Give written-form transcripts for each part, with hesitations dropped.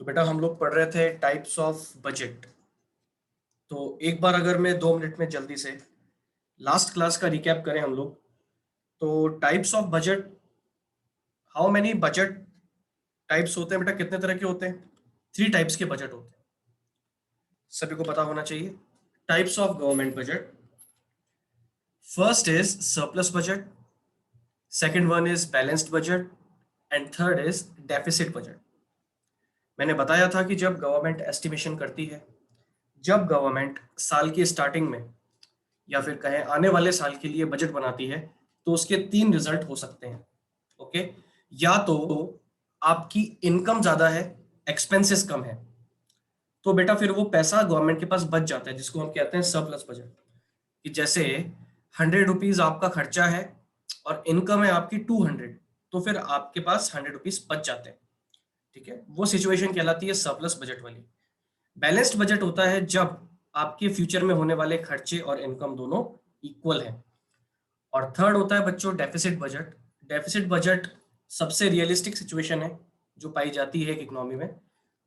तो बेटा हम लोग पढ़ रहे थे टाइप्स ऑफ बजट। तो एक बार अगर मैं 2 मिनट में जल्दी से लास्ट क्लास का रिकैप करें हम लोग, तो types of budget, how many budget types होते हैं बेटा, कितने तरह के होते हैं? 3 टाइप्स के बजट होते हैं, सभी को पता होना चाहिए। Types of government budget, first is surplus budget, second one is balanced budget and third is deficit budget. मैंने बताया था कि जब गवर्नमेंट एस्टिमेशन करती है, जब गवर्नमेंट साल की स्टार्टिंग में या फिर कहें आने वाले साल के लिए बजट बनाती है, तो उसके 3 रिजल्ट हो सकते हैं। ओके, या तो आपकी इनकम ज्यादा है, एक्सपेंसेस कम है, तो बेटा फिर वो पैसा गवर्नमेंट के पास बच जाता है, जिसको हम कहते हैं सरप्लस बजट। कि जैसे 100 रुपीज आपका खर्चा है और इनकम है आपकी 200, तो फिर आपके पास 100 रुपीज बच जाते हैं। ठीक है, वो सिचुएशन कहलाती है सरप्लस बजट वाली। बैलेंस्ड बजट होता है जब आपके फ्यूचर में होने वाले खर्चे और इनकम दोनों इक्वल हैं। और थर्ड होता है बच्चों डेफिसिट बजट। डेफिसिट बजट सबसे रियलिस्टिक सिचुएशन है जो पाई जाती है एक इकोनॉमी में।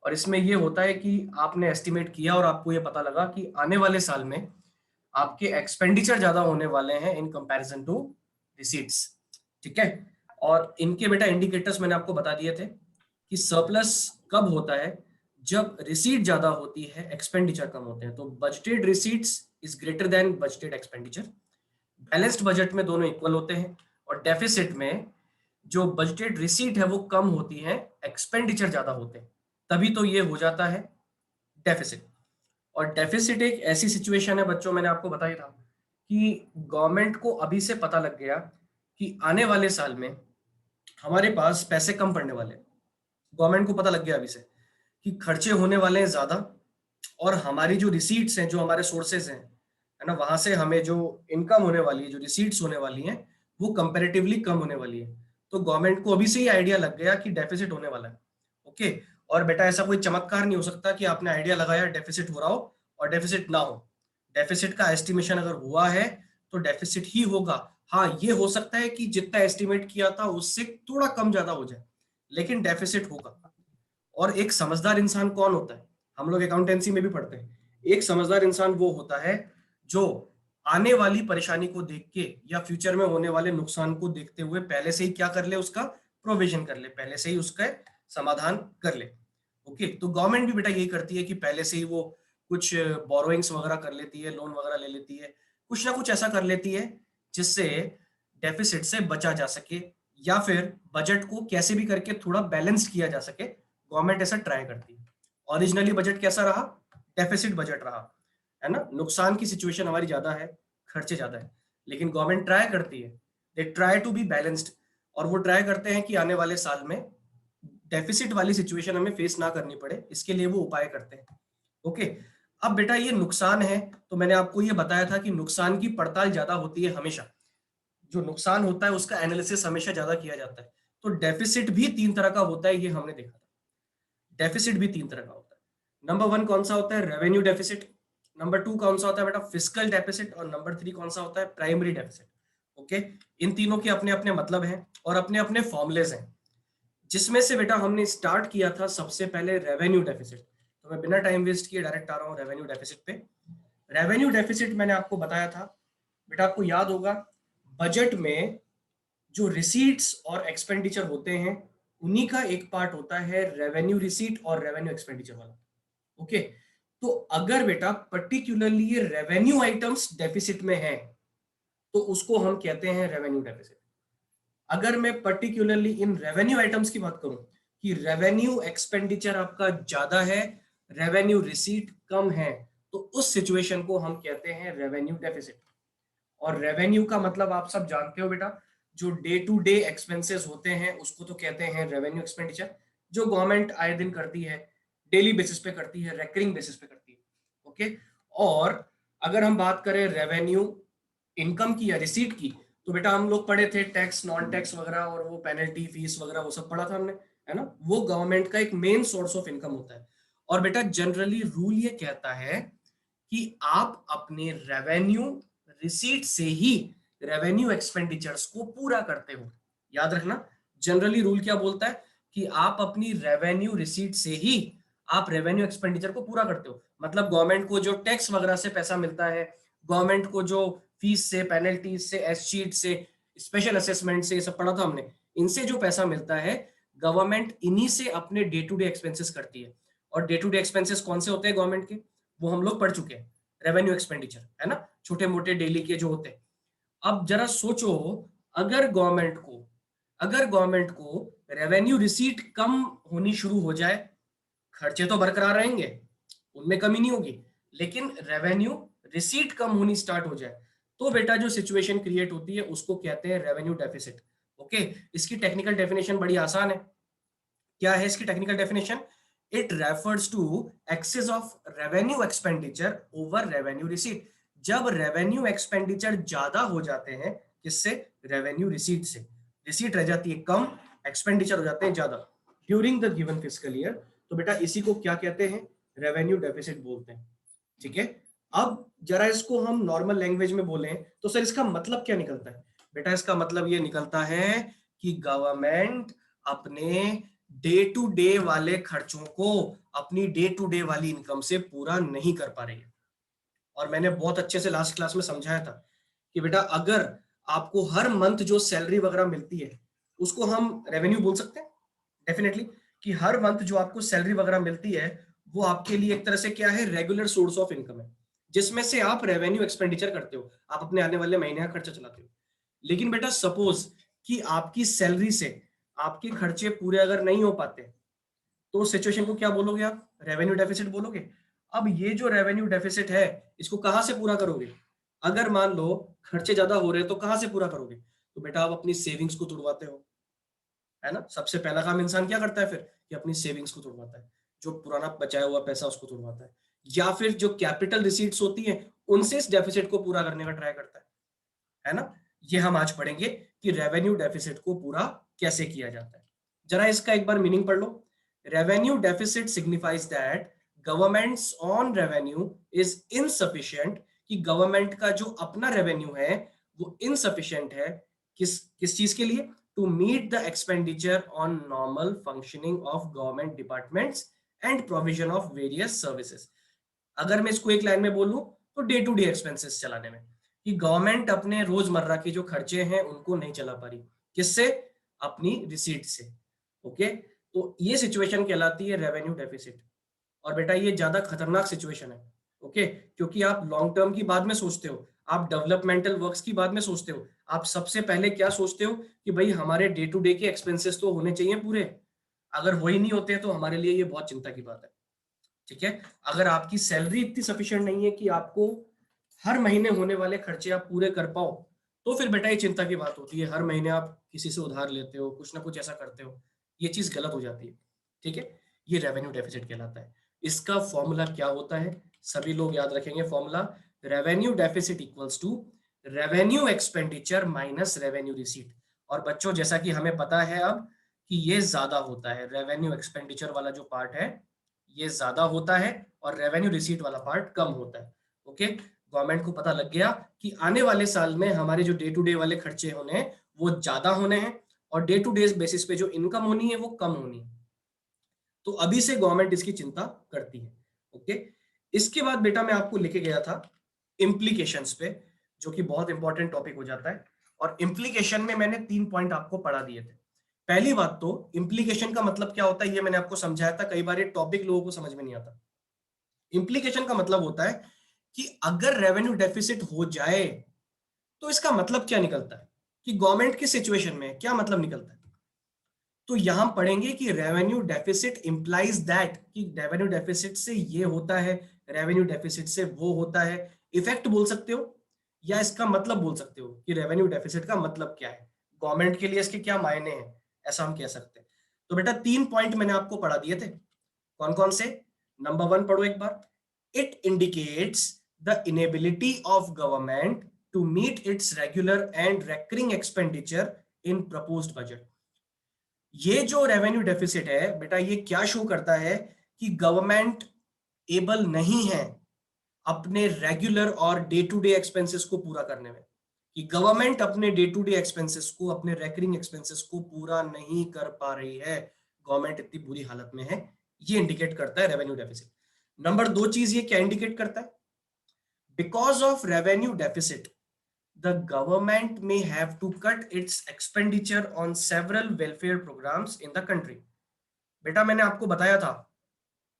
और इसमें यह होता है कि आपने एस्टिमेट किया और आपको यह पता लगा कि आने वाले साल में आपके एक्सपेंडिचर ज्यादा होने वाले हैं इन कंपैरिजन टू रिसीट्स। ठीक है, और इनके बेटा इंडिकेटर्स मैंने आपको बता दिए थे कि सरप्लस कब होता है, जब रिसीट ज्यादा होती है, एक्सपेंडिचर कम होते हैं। तो budgeted receipts is greater than budgeted expenditure. Balanced budget में दोनों इक्वल होते हैं, और डेफिसिट में जो बजटेड रिसीट है वो कम होती है, एक्सपेंडिचर ज्यादा होते हैं, तभी तो ये हो जाता है डेफिसिट। और डेफिसिट एक ऐसी सिचुएशन है बच्चों, मैंने आपको बताया था कि गवर्नमेंट को अभी से पता लग गया कि आने वाले साल में हमारे पास पैसे कम पड़ने वाले हैं। गवर्नमेंट को पता लग गया अभी से कि खर्चे होने वाले हैं ज्यादा, और हमारी जो रिसीट्स हैं, जो हमारे सोर्सेज हैं, है ना, वहां से हमें जो इनकम होने वाली है, जो रिसीट्स होने वाली हैं, वो कंपैरेटिवली कम होने वाली है। तो गवर्नमेंट को अभी से ही आइडिया लग गया कि डेफिसिट होने वाला है। ओके, और बेटा ऐसा कोई चमत्कार नहीं हो सकता कि आपने आइडिया लगाया डेफिसिट हो रहा हो और डेफिसिट ना हो। डेफिसिट का एस्टिमेशन अगर हुआ है तो डेफिसिट ही होगा। हाँ, ये हो सकता है कि जितना एस्टिमेट किया था उससे थोड़ा कम ज्यादा हो जाए, लेकिन डेफिसिट होगा। और एक समझदार इंसान कौन होता है? हम लोग अकाउंटेंसी में भी पढ़ते हैं, एक समझदार इंसान वो होता है जो आने वाली परेशानी को देख के या फ्यूचर में होने वाले नुकसान को देखते हुए पहले से ही क्या कर ले, उसका प्रोविजन कर ले, पहले से ही उसका समाधान कर ले। ओके, तो गवर्नमेंट भी बेटा यही करती है कि पहले से ही वो कुछ बोरोइंग्स वगैरह कर लेती है, लोन वगैरह ले लेती है, कुछ ना कुछ ऐसा कर लेती है जिससे डेफिसिट से बचा जा सके, या फिर बजट को कैसे भी करके थोड़ा बैलेंस किया जा सके। गवर्नमेंट ऐसा ट्राई करती है। ओरिजिनली बजट कैसा रहा? डेफिसिट बजट रहा, है ना। नुकसान की सिचुएशन हमारी ज्यादा है, खर्चे ज्यादा है, लेकिन गवर्नमेंट ट्राई करती है, they try to be balanced. और वो ट्राई करते हैं कि आने वाले साल में डेफिसिट वाली सिचुएशन हमें फेस ना करनी पड़े, इसके लिए वो उपाय करते हैं। ओके, अब बेटा ये नुकसान है, तो मैंने आपको ये बताया था कि नुकसान की पड़ताल ज्यादा होती है हमेशा। जो नुकसान होता है उसका एनालिसिस हमेशा ज्यादा किया जाता है। तो डेफिसिट भी 3 तरह का होता है, ये हमने देखा था। डेफिसिट भी 3 तरह का होता है। नंबर 1 कौन सा होता है? Revenue deficit. नंबर 2 कौन सा होता है बेटा? Fiscal deficit. और नंबर 3 कौन सा होता है? Primary deficit. ओके, इन तीनों के अपने अपने मतलब हैं और अपने अपने फॉर्मुलेज हैं, जिसमें से बेटा हमने स्टार्ट किया था सबसे पहले रेवेन्यू डेफिसिट। तो मैं बिना टाइम वेस्ट किए डायरेक्ट आ रहा हूँ रेवेन्यू डेफिसिट पे। रेवेन्यू डेफिसिट मैंने आपको बताया था बेटा, आपको याद होगा, बजट में जो रिसीट्स और एक्सपेंडिचर होते हैं उन्हीं का एक पार्ट होता है रेवेन्यू रिसीट और रेवेन्यू एक्सपेंडिचर वाला। ओके, तो अगर बेटा पर्टिकुलरली ये रेवेन्यू आइटम्स डेफिसिट में है तो उसको हम कहते हैं रेवेन्यू डेफिसिट। अगर मैं पर्टिकुलरली इन रेवेन्यू आइटम्स की बात करूं कि रेवेन्यू एक्सपेंडिचर आपका ज्यादा है, रेवेन्यू रिसीट कम है, तो उस सिचुएशन को हम कहते हैं रेवेन्यू डेफिसिट। और रेवेन्यू का मतलब आप सब जानते हो बेटा, जो डे टू डे एक्सपेंसेस होते हैं उसको तो कहते हैं रेवेन्यू एक्सपेंडिचर, जो गवर्नमेंट आए दिन करती है, डेली बेसिस पे करती है, रेकरिंग बेसिस पे करती है। ओके, और अगर हम बात करें रेवेन्यू इनकम की या रिसीट की, तो बेटा हम लोग पढ़े थे टैक्स, नॉन टैक्स वगैरह, और वो पेनल्टी फीस वगैरह वो सब पढ़ा था हमने, है ना। वो गवर्नमेंट का एक मेन सोर्स ऑफ इनकम होता है। और बेटा जनरली रूल ये कहता है कि आप अपने रेवेन्यू रिसीट से ही रेवेन्यू एक्सपेंडिचर्स को पूरा करते हो। याद रखना, जनरली रूल क्या बोलता है कि आप अपनी रेवेन्यू रिसीट से ही आप रेवेन्यू एक्सपेंडिचर को पूरा करते हो। मतलब गवर्नमेंट को जो टैक्स वगैरह से पैसा मिलता है, गवर्नमेंट को जो फीस से, पेनल्टीज से, एसचीट से, स्पेशल असेसमेंट से, ये सब पढ़ा था हमने, इनसे जो पैसा मिलता है गवर्नमेंट इन्हीं से अपने डे टू डे एक्सपेंसेस करती है। और डे टू डे एक्सपेंसेस कौन से होते हैं गवर्नमेंट के, वो हम लोग पढ़ चुके हैं, रेवेन्यू एक्सपेंडिचर, है ना, छोटे मोटे डेली के जो होते हैं। अब जरा सोचो, अगर गवर्नमेंट को अगर गवर्नमेंट को रेवेन्यू रिसीट कम होनी शुरू हो जाए, खर्चे तो बरकरार रहेंगे, उनमें कमी नहीं होगी, लेकिन रेवेन्यू रिसीट कम होनी स्टार्ट हो जाए, तो बेटा जो सिचुएशन क्रिएट होती है उसको कहते हैं रेवेन्यू डेफिसिट। ओके, इसकी टेक्निकल डेफिनेशन बड़ी आसान है। क्या है इसकी technical definition? It refers to excess of revenue expenditure over revenue receipt. जब रेवेन्यू एक्सपेंडिचर ज्यादा हो जाते हैं, किससे? रेवेन्यू रिसीट से। रिसीट रह जाती है कम, एक्सपेंडिचर हो जाते हैं ज्यादा during the given fiscal year. तो बेटा इसी को क्या कहते हैं? रेवेन्यू डेफिसिट बोलते हैं। ठीक है, अब जरा इसको हम नॉर्मल लैंग्वेज में बोलें तो सर इसका मतलब क्या निकलता है? बेटा इसका मतलब ये निकलता है कि गवर्नमेंट अपने डे टू डे वाले खर्चों को अपनी डे टू डे वाली इनकम से पूरा नहीं कर पा रही है। और मैंने बहुत अच्छे से लास्ट क्लास में समझाया था कि बेटा अगर आपको हर मंथ जो सैलरी वगैरह मिलती है उसको हम रेवेन्यू बोल सकते हैं डेफिनेटली, कि हर मंथ जो आपको सैलरी वगैरह मिलती है वो आपके लिए एक तरह से क्या है? रेगुलर सोर्स ऑफ इनकम है, जिसमें से आप रेवेन्यू एक्सपेंडिचर करते हो, आप अपने आने वाले महीने का खर्चा चलाते हो। लेकिन बेटा सपोज कि आपकी सैलरी से आपके खर्चे पूरे अगर नहीं हो पाते, तो उस सिचुएशन को क्या बोलोगे आप? रेवेन्यू डेफिसिट बोलोगे। अब ये जो रेवेन्यू डेफिसिट है इसको कहां से पूरा करोगे? अगर मान लो खर्चे ज्यादा हो रहे हैं तो कहां से पूरा करोगे? तो बेटा आप अपनी सेविंग्स को तुड़वाते हो, है ना। सबसे पहला काम इंसान क्या करता है फिर? कि अपनी सेविंग्स को तुड़वाता है, जो पुराना बचाया हुआ पैसा उसको तुड़वाता है, या फिर जो कैपिटल रिसीट्स होती है उनसे इस डेफिसिट को पूरा करने का ट्राई करता है ना। ये हम आज पढ़ेंगे कि रेवेन्यू डेफिसिट को पूरा कैसे किया जाता है। जरा इसका एक बार मीनिंग पढ़ लो। Revenue deficit signifies that government's own revenue is insufficient, कि गवर्नमेंट का जो अपना रेवेन्यू है वो इनसफिशिएंट है। किस किस चीज के लिए? To meet the expenditure on normal functioning of government departments and provision of various services. अगर मैं इसको एक लाइन में बोलूं तो डे टू डे एक्सपेंसेस चलाने में, कि गवर्नमेंट अपने रोजमर्रा के जो खर्चे हैं उनको नहीं चला पा रही, किससे? अपनी रिसीट से। ओके, तो ये सिचुएशन कहलाती है रेवेन्यू डेफिसिट। और बेटा ये ज्यादा खतरनाक सिचुएशन है। ओके, क्योंकि आप लॉन्ग टर्म की बाद में सोचते हो, आप डेवलपमेंटल वर्क्स की बाद में सोचते हो, आप सबसे पहले क्या सोचते हो कि भाई हमारे डे टू डे के एक्सपेंसेस तो होने चाहिए पूरे। अगर वही नहीं होते तो हमारे लिए ये बहुत चिंता की बात है। ठीक है, अगर आपकी सैलरी इतनी सफिशिएंट नहीं है कि आपको हर महीने होने वाले खर्चे आप पूरे कर पाओ, तो फिर बेटा ये चिंता की बात होती है। हर महीने आप किसी से उधार लेते हो, कुछ ना कुछ ऐसा करते हो, ये चीज गलत हो जाती है। ठीक है, ये रेवेन्यू डेफिसिट कहलाता है। इसका फॉर्मूला क्या होता है? सभी लोग याद रखेंगे formula. Revenue deficit equals to revenue expenditure minus revenue receipt. और बच्चों जैसा कि हमें पता है अब कि ये ज्यादा होता है, रेवेन्यू एक्सपेंडिचर वाला जो पार्ट है ये ज्यादा होता है और रेवेन्यू रिसीट वाला पार्ट कम होता है। ओके, गवर्नमेंट को पता लग गया कि आने वाले साल में हमारे जो डे टू डे वाले खर्चे होने हैं वो ज्यादा होने हैं और डे टू डे बेसिस पे जो इनकम होनी है वो कम होनी है। तो अभी से गवर्नमेंट इसकी चिंता करती है। ओके, इसके बाद बेटा मैं आपको लेके गया था इम्प्लीकेशंस पे, जो कि बहुत इंपॉर्टेंट टॉपिक हो जाता है। और इम्प्लीकेशन में मैंने 3 पॉइंट आपको पढ़ा दिए थे। पहली बात तो इम्प्लीकेशन का मतलब क्या होता है ये मैंने आपको समझाया था। कई बार ये टॉपिक लोगों को समझ में नहीं आता। इम्प्लीकेशन का मतलब होता है कि अगर रेवेन्यू डेफिसिट हो जाए तो इसका मतलब क्या निकलता है, कि गवर्नमेंट की सिचुएशन में क्या मतलब निकलता है। तो यहां पढ़ेंगे कि रेवेन्यू डेफिसिट इंप्लाइज दैट, कि रेवेन्यू डेफिसिट से ये होता है, रेवेन्यू डेफिसिट से वो होता है। इफेक्ट बोल सकते हो या इसका मतलब बोल सकते हो कि रेवेन्यू डेफिसिट का मतलब क्या है, गवर्नमेंट के लिए इसके क्या मायने हैं, ऐसा हम कह सकते हैं। तो बेटा 3 पॉइंट मैंने आपको पढ़ा दिए थे। कौन कौन से? नंबर 1 पढ़ो एक बार। It indicates the inability of government to meet its regular and recurring expenditure in proposed budget. ये जो रेवेन्यू डेफिसिट है बेटा ये क्या शो करता है? कि गवर्नमेंट एबल नहीं है अपने रेगुलर और डे टू डे एक्सपेंसेस को पूरा करने में, कि गवर्नमेंट अपने डे टू डे एक्सपेंसेस को, अपने रेकरिंग एक्सपेंसेस को पूरा नहीं कर पा रही है। गवर्नमेंट इतनी बुरी हालत में है, ये इंडिकेट करता है रेवेन्यू डेफिसिट। नंबर 2 चीज ये क्या इंडिकेट करता है? Because of revenue deficit the government may have to cut its expenditure on several welfare programs in the country। बेटा मैंने आपको बताया था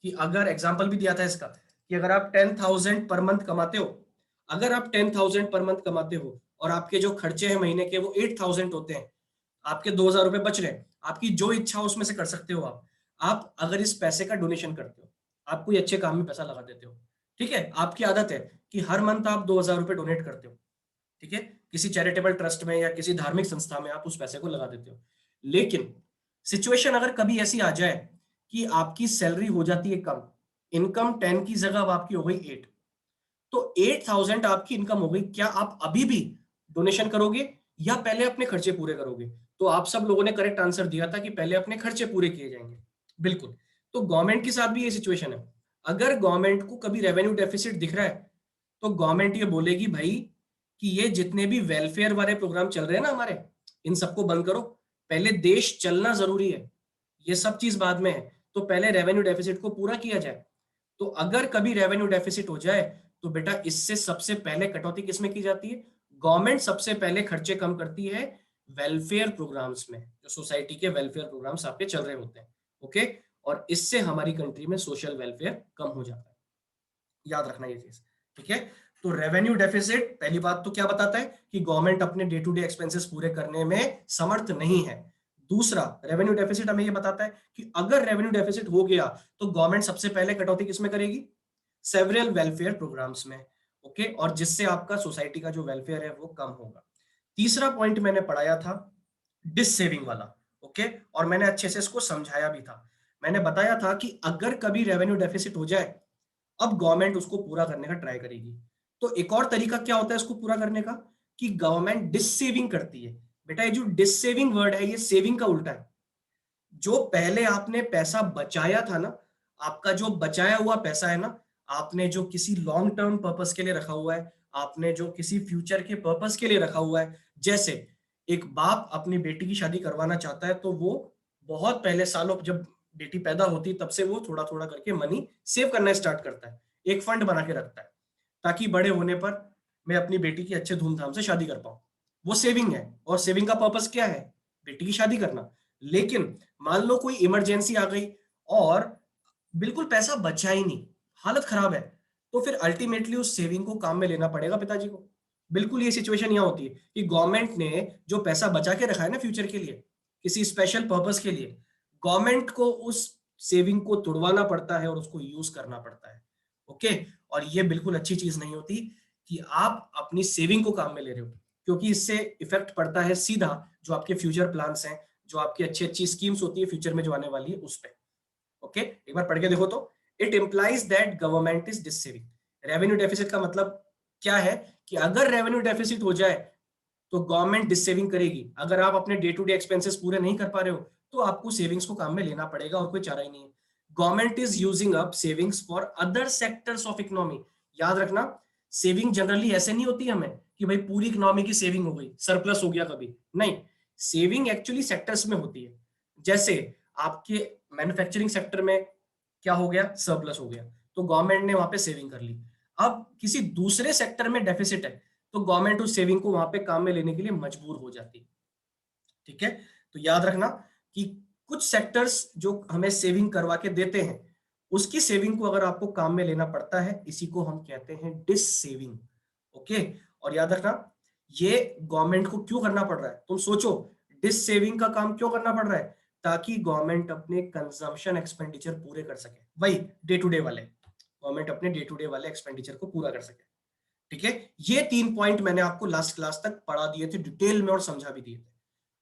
कि अगर एग्जांपल भी दिया था इसका कि अगर आप 10,000 पर मंथ कमाते हो, अगर आप 10,000 पर मंथ कमाते हो और आपके जो खर्चे हैं महीने के वो 8,000 होते हैं, आपके 2,000 रुपए बच रहे हैं, आपकी जो इच्छा उसमें से कर सकते हो आप अगर इस पैसे का डोनेशन करते हो, आप कोई अच्छे काम में पैसा लगा देते हो, ठीक है, आपकी आदत है कि हर मंथ आप 2,000 रुपए डोनेट करते हो, ठीक है, किसी चैरिटेबल ट्रस्ट में या किसी धार्मिक संस्था में आप उस पैसे को लगा देते हो। लेकिन सिचुएशन अगर कभी ऐसी आ जाए कि आपकी सैलरी हो जाती है कम, इनकम 10 की जगह अब आपकी हो गई 8, तो 8,000 आपकी इनकम हो गई, क्या आप अभी भी डोनेशन करोगे या पहले अपने खर्चे पूरे करोगे? तो आप सब लोगों ने करेक्ट आंसर दिया था कि पहले अपने खर्चे पूरे किए जाएंगे, बिल्कुल। तो गवर्नमेंट के साथ भी ये सिचुएशन है। अगर गवर्नमेंट को कभी रेवेन्यू डेफिसिट दिख रहा है तो गवर्नमेंट ये बोलेगी भाई कि ये जितने भी वेलफेयर वाले प्रोग्राम चल रहे हैं ना हमारे, इन सबको बंद करो, पहले देश चलना जरूरी है, ये सब चीज बाद में है, तो पहले रेवेन्यू डेफिसिट को पूरा किया जाए। तो अगर कभी रेवेन्यू डेफिसिट हो जाए तो बेटा इससे सबसे पहले कटौती किसमें की जाती है? गवर्नमेंट सबसे पहले खर्चे कम करती है वेलफेयर प्रोग्राम्स में, जो सोसाइटी के वेलफेयर प्रोग्राम्स आपके चल रहे होते हैं, ओके, और इससे हमारी कंट्री में सोशल वेलफेयर कम हो जाता है, याद रखना ये चीज, ठीक है। तो रेवेन्यू डेफिसिट पहली बात तो क्या बताता है कि गवर्नमेंट अपने डे टू डे एक्सपेंसेस पूरे करने में समर्थ नहीं है। दूसरा, रेवेन्यू डेफिसिट हमें ये बताता है कि अगर रेवेन्यू डेफिसिट हो गया तो गवर्नमेंट सबसे पहले कटौती किसमें करेगी? सेवरल वेलफेयर प्रोग्राम्स में, ओके, और जिससे आपका सोसाइटी का जो वेलफेयर है वो कम होगा। तीसरा पॉइंट मैंने पढ़ाया था डिस सेविंग वाला, ओके, और मैंने अच्छे से इसको समझाया भी था। मैंने बताया था कि अगर कभी रेवेन्यू डेफिसिट हो जाए, अब गवर्नमेंट उसको पूरा करने का ट्राई करेगी। तो एक और तरीका क्या होता है इसको पूरा करने का कि गवर्नमेंट डिस सेविंग करती है। बेटा ये जो डिस सेविंग वर्ड है ये सेविंग का उल्टा है। जो पहले आपने पैसा बचाया था ना, आपका जो बचाया हुआ पैसा है ना, आपने जो किसी लॉन्ग टर्म पर्पस के लिए रखा हुआ है, आपने जो किसी फ्यूचर के पर्पस के लिए रखा हुआ है, जैसे एक बाप अपनी बेटी की शादी करवाना चाहता है तो वो बहुत पहले सालों जब बेटी पैदा होती है तब से वो थोड़ा थोड़ा करके मनी सेव करना स्टार्ट करता है, एक फंड बना के रखता है ताकि बड़े होने पर मैं अपनी बेटी की अच्छे धूमधाम से शादी कर पाऊं। वो सेविंग है, और सेविंग का पर्पस क्या है? बेटी की शादी करना। लेकिन मान लो कोई इमरजेंसी आ गई और बिल्कुल पैसा बचा ही नहीं, हालत खराब है, तो फिर अल्टीमेटली उस सेविंग को काम में लेना पड़ेगा पिताजी को। बिल्कुल ये सिचुएशन यहाँ होती है कि गवर्नमेंट ने जो पैसा बचा के रखा है ना फ्यूचर के लिए, किसी स्पेशल पर्पस के लिए, गवर्नमेंट को उस सेविंग को तुड़वाना पड़ता है और उसको यूज करना पड़ता है, ओके। और ये बिल्कुल अच्छी चीज नहीं होती कि आप अपनी सेविंग को काम में ले रहे हो, क्योंकि इससे इफेक्ट पड़ता है सीधा जो आपके फ्यूचर प्लान्स हैं, जो आपकी अच्छी अच्छी स्कीम्स होती है फ्यूचर में जो आने वाली है उस पर, ओके। एक बार पढ़ के देखो तो, it implies that government is dissaving. Revenue deficit का मतलब क्या है कि अगर रेवेन्यू डेफिसिट हो जाए तो गवर्नमेंट डिसेविंग करेगी। अगर आप अपने डे टू डे एक्सपेंसेस पूरे नहीं कर पा रहे हो तो आपको सेविंग्स को काम में लेना पड़ेगा और कोई चारा ही नहीं है। Government is using up savings for other sectors of economy. याद रखना, सेविंग जनरली ऐसे नहीं होती हमें कि भाई पूरी इकोनॉमी की सेविंग हो गई, सरप्लस हो गया कभी नहीं। सेविंग एक्चुअली सेक्टर्स में होती है। जैसे आपके मैन्युफैक्चरिंग सेक्टर में क्या हो गया? सरप्लस हो गया, तो गवर्नमेंट ने वहां पे सेविंग कर ली। अब किसी दूसरे सेक्टर में डेफिसिट है तो गवर्नमेंट उस सेविंग को वहां पे काम में लेने के लिए मजबूर हो जाती है, ठीक है। तो याद रखना कि कुछ सेक्टर्स जो हमें सेविंग करवा के देते हैं, उसकी सेविंग को अगर आपको काम में लेना पड़ता है, इसी को हम कहते हैं डिस सेविंग, ओके। और याद रखना ये गवर्नमेंट को क्यों करना पड़ रहा है, तुम सोचो, डिस सेविंग का काम क्यों करना पड़ रहा है? ताकि गवर्नमेंट अपने कंजम्पशन एक्सपेंडिचर पूरे कर सके, वही डे टू डे वाले, गवर्नमेंट अपने डे टू डे वाले एक्सपेंडिचर को पूरा कर सके, ठीक है। ये 3 पॉइंट मैंने आपको लास्ट क्लास तक पढ़ा दिए थे डिटेल में और समझा भी दिए थे।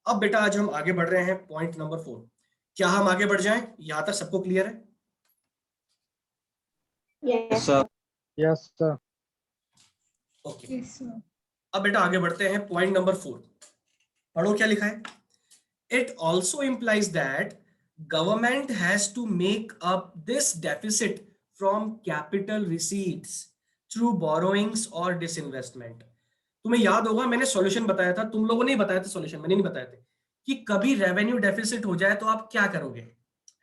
अब बेटा आज हम आगे बढ़ रहे हैं पॉइंट नंबर 4। क्या हम आगे बढ़ जाएं? यहां तक सबको क्लियर है? Yes sir. Yes sir. Okay, अब बेटा आगे बढ़ते हैं पॉइंट नंबर 4। पढ़ो क्या लिखा है। It also implies that government has to make up this deficit from capital receipts through borrowings और डिसइन्वेस्टमेंट। तुम्हें याद होगा मैंने सॉल्यूशन बताया था, तुम लोगों ने ही बताया था सॉल्यूशन, मैंने नहीं बताया था, कि कभी रेवेन्यू डेफिसिट हो जाए तो आप क्या करोगे।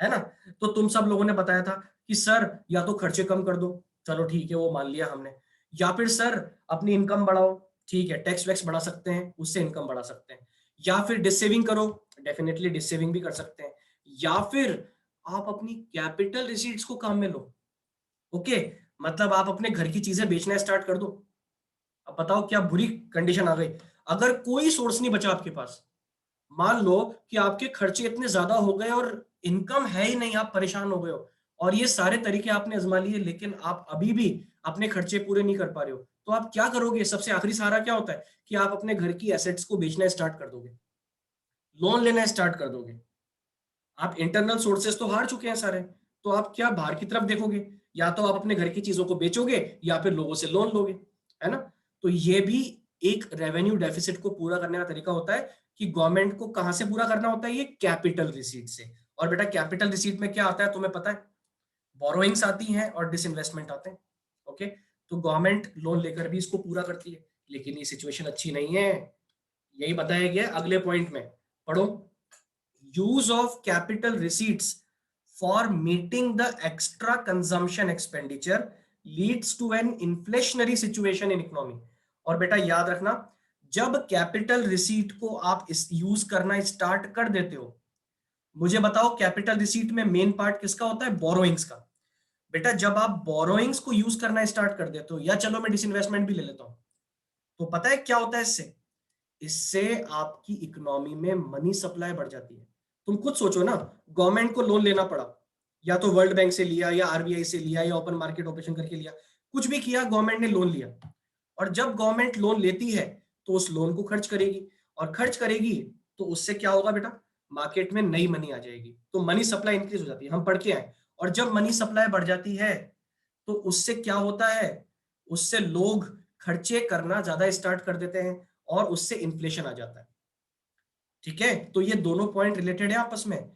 है ना। तो तुम सब लोगों ने बताया था कि सर या तो खर्चे कम कर दो, चलो ठीक है वो मान लिया हमने, या फिर सर अपनी इनकम बढ़ाओ, ठीक है टैक्स वैक्स बढ़ा सकते हैं उससे इनकम बढ़ा सकते हैं, या फिर डिसेविंग करो, डेफिनेटली डिसेविंग भी कर सकते हैं, या फिर आप अपनी कैपिटल रिसीट्स को काम में लो। ओके, मतलब आप अपने घर की चीजें बेचना स्टार्ट कर दो। अब बताओ क्या बुरी कंडीशन आ गई, अगर कोई सोर्स नहीं बचा आपके पास, मान लो कि आपके खर्चे इतने ज्यादा हो गए और इनकम है ही नहीं, आप परेशान हो गए हो और ये सारे तरीके आपने आजमा लिए लेकिन आप अभी भी अपने खर्चे पूरे नहीं कर पा रहे हो, तो आप क्या करोगे? सबसे आखिरी सहारा क्या होता है कि आप अपने घर की एसेट्स को बेचना स्टार्ट कर दोगे, लोन लेना स्टार्ट कर दोगे। आप इंटरनल सोर्सेस तो हार चुके हैं सारे, तो आप क्या बाहर की तरफ देखोगे? या तो आप अपने घर की चीजों को बेचोगे या फिर लोगों से लोन लोगे, है ना। तो ये भी एक रेवेन्यू डेफिसिट को पूरा करने का तरीका होता है कि गवर्नमेंट को कहां से पूरा करना होता है, ये कैपिटल रिसीट से। और बेटा कैपिटल रिसीट में क्या आता है तुम्हें पता है? बोरोइंग्स आती हैं और डिसइन्वेस्टमेंट आते हैं। ओके, तो गवर्नमेंट लोन लेकर भी इसको पूरा करती है, लेकिन ये सिचुएशन अच्छी नहीं है, यही बताया गया अगले पॉइंट में। पढ़ो, use of capital receipts for meeting the extra consumption expenditure leads to an inflationary situation in economy। और बेटा याद रखना, जब कैपिटल रिसीट को आप इस यूज करना स्टार्ट कर देते हो, मुझे बताओ कैपिटल रिसीट में मेन पार्ट किसका होता है? बोरोइंग्स का। बेटा जब आप बोरोइंग्स को यूज करना स्टार्ट कर देते हो, या चलो मैं डिसइन्वेस्टमेंट भी ले लेता हूं, तो पता है क्या होता है इससे? इससे आपकी इकोनॉमी में मनी सप्लाई बढ़ जाती है। तुम खुद सोचो ना, गवर्नमेंट को लोन लेना पड़ा, या तो वर्ल्ड बैंक से लिया या आरबीआई से लिया या ओपन मार्केट ऑपरेशन करके लिया, कुछ भी किया गवर्नमेंट ने लोन लिया। और जब गवर्नमेंट लोन लेती है तो उस लोन को खर्च करेगी, और खर्च करेगी तो उससे क्या होगा बेटा? मार्केट में नई मनी आ जाएगी, तो मनी सप्लाई इंक्रीज हो जाती है, हम पढ़ के आए। और जब मनी सप्लाई बढ़ जाती है तो उससे क्या होता है? उससे लोग खर्चे करना ज्यादा स्टार्ट कर देते हैं और उससे इन्फ्लेशन आ जाता है। ठीक है, तो ये दोनों पॉइंट रिलेटेड है आपस में,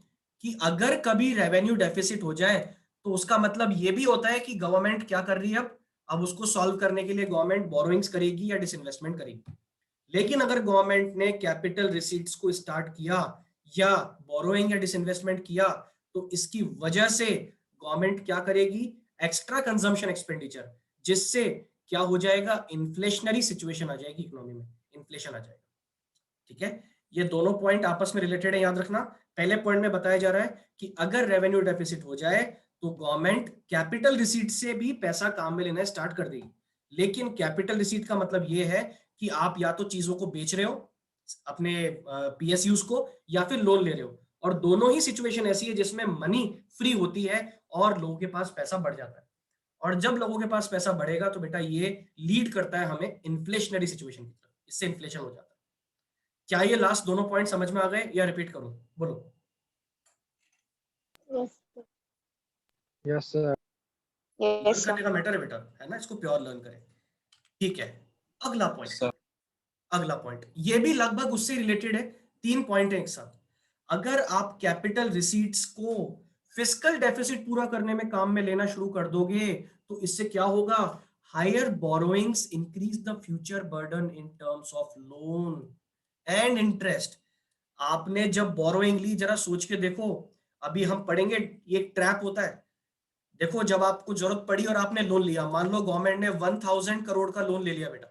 कि अगर कभी रेवेन्यू डेफिसिट हो जाए तो उसका मतलब ये भी होता है कि गवर्नमेंट क्या कर रही है अब उसको सॉल्व करने के लिए गवर्नमेंट बोरोइंग्स करेगी या डिसइन्वेस्टमेंट करेगी। लेकिन अगर गवर्नमेंट ने कैपिटल रिसीट्स को स्टार्ट किया या बोरोइंग या डिसइन्वेस्टमेंट किया, तो इसकी वजह से गवर्नमेंट क्या करेगी? एक्स्ट्रा कंजम्पशन एक्सपेंडिचर, जिससे क्या हो जाएगा? इन्फ्लेशनरी सिचुएशन आ जाएगी इकोनॉमी में, इन्फ्लेशन आ जाएगा। ठीक है, ये दोनों पॉइंट आपस में रिलेटेड है, याद रखना। पहले पॉइंट में बताया जा रहा है कि अगर रेवेन्यू डेफिसिट हो जाए तो गवर्नमेंट कैपिटल रिसीट से भी पैसा काम में लेना स्टार्ट कर देगी। लेकिन कैपिटल रिसीट का मतलब ये है कि आप या तो चीजों को बेच रहे हो अपने पीएसयूज को, या फिर लोन ले रहे हो, और दोनों ही सिचुएशन ऐसी है जिसमें मनी फ्री होती है और लोगों के पास पैसा बढ़ जाता है। और जब लोगों के पास पैसा बढ़ेगा तो बेटा ये लीड करता है हमें इन्फ्लेशनरी सिचुएशन की तरफ, इससे इन्फ्लेशन हो जाता है। क्या ये लास्ट दोनों पॉइंट समझ में आ गए या रिपीट करूं? बोलो। Yes, sir. Learn Yes, sir. करने का मैटर है बेटा, है ना, इसको प्योर लर्न करें। ठीक है, अगला पॉइंट, अगला पॉइंट ये भी लगभग उससे रिलेटेड है, तीन पॉइंट है एक साथ। अगर आप कैपिटल रिसीट्स को फिस्कल डेफिसिट पूरा करने में काम में लेना शुरू कर दोगे तो इससे क्या होगा? Higher borrowings increase the future burden in terms of loan and interest. आपने जब बोरोइंग ली, जरा सोच के देखो, अभी हम पढ़ेंगे, ये ट्रैप होता है। देखो जब आपको जरूरत पड़ी और आपने लोन लिया, मान लो गवर्नमेंट ने 1000 करोड़ का लोन ले लिया बेटा,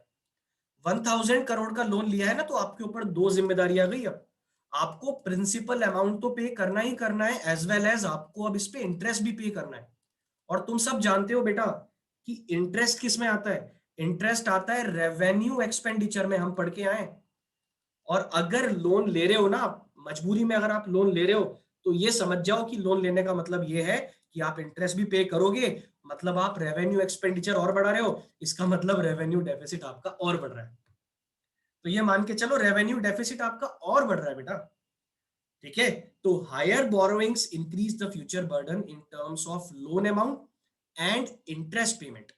1000 करोड़ का लोन लिया है ना, तो आपके ऊपर दो जिम्मेदारी आ गई। अब आपको प्रिंसिपल अमाउंट तो पे करना ही करना है, एज वेल एज आपको अब इस पे इंटरेस्ट भी पे करना है। और तुम सब जानते हो बेटा कि इंटरेस्ट किस में आता है? इंटरेस्ट आता है रेवेन्यू एक्सपेंडिचर में, हम पढ़ के आए। और अगर लोन ले रहे हो ना आप, मजबूरी में अगर आप लोन ले रहे हो, तो ये समझ जाओ कि लोन लेने का मतलब ये है कि आप इंटरेस्ट भी पे करोगे, मतलब आप रेवेन्यू एक्सपेंडिचर और बढ़ा रहे हो, इसका मतलब रेवेन्यू डेफिसिट आपका और बढ़ रहा है। तो ये मान के चलो रेवेन्यू डेफिसिट आपका और बढ़ रहा है बेटा। ठीक है, तो higher borrowings increase the future burden in terms of loan amount and interest payment